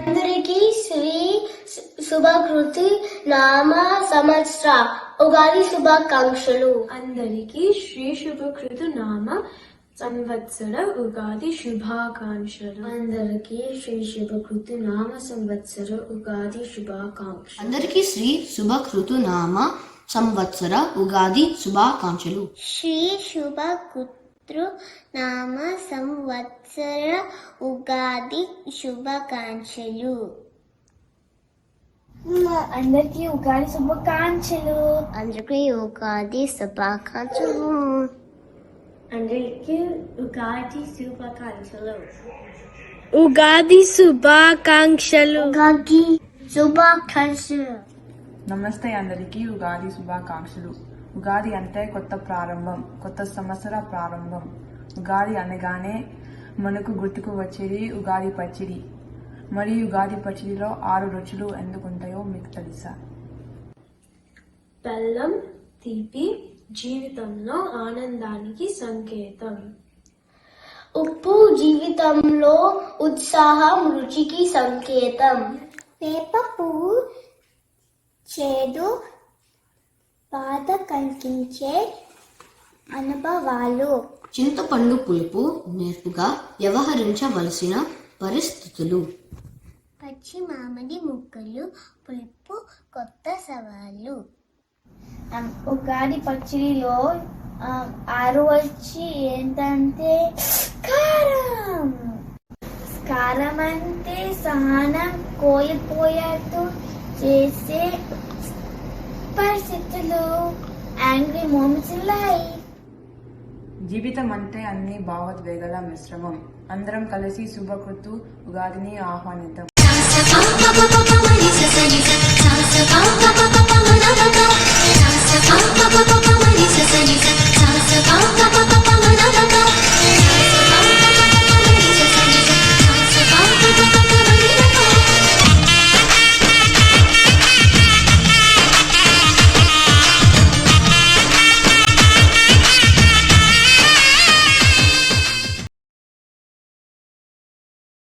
అందరికీ శ్రీ శుభకృతి నామ సంవత్సర ఉగాది శుభాకాంక్షలు. అందరికీ శ్రీ శుభకృతి నామ సంవత్సర ఉగాది శుభాకాంక్షలు. అందరికీ శ్రీ శుభకృతి నామ సంవత్సర ఉగాది శుభాకాంక్షలు. అందరికీ శ్రీ శుభకృతు నామ సంవత్సర ఉగాది శుభాకాంక్షలు. శ్రీ శుభకృతు నామ సంవత్సర ఉగాది శుభాకాంక్షలు. అందరికీ ఉగాది శుభాకాంక్షలు. అందరికీ ఉగాది శుభాకాంక్షలు. అందరికీ ఉగాది శుభాకాంక్షలు. ఉగాది శుభాకాంక్షలు. ఉగాది శుభాకాంక్షలు. నమస్తే, అందరికీ ఉగాది శుభాకాంక్షలు. ఉగాది అంటే కొత్త ప్రారంభం, కొత్త సంవత్సర ప్రారంభం. ఉగాది అనగానే మనకు గుర్తుకు వచ్చేది ఉగాది పచ్చడి. మరి ఉగాది పచ్చడిలో 6 రుచులు ఎందుకుంటాయో మీకు తెలుసా? బెల్లం, తీపి జీవితంలో ఆనందానికి సంకేతం. ఉప్పు జీవితంలో ఉత్సాహం, రుచికి సంకేతం. వేప పువ్వు చేదు బాధ కలిగించే అనుభవాలు. చింతపండు పులుపు నేర్పుగా వ్యవహరించవలసిన పరిస్థితులు. పచ్చి మామిడి ముక్కలు పులుపు కొత్త సవాళ్ళు. ఉగాది పచ్చడిలో 6 వచ్చి ఏంటంటే కారం. కారం అంటే సహనం కోల్పోయాడు చేసే పరిస్థితులు, యాంగ్రీ మూమెంట్స్ లైఫ్. జీవితం అంటే అన్ని భావోద్వేగాల మిశ్రమం. అందరం కలిసి శుభకృతు ఉగాదిని ఆహ్వానిద్దాం.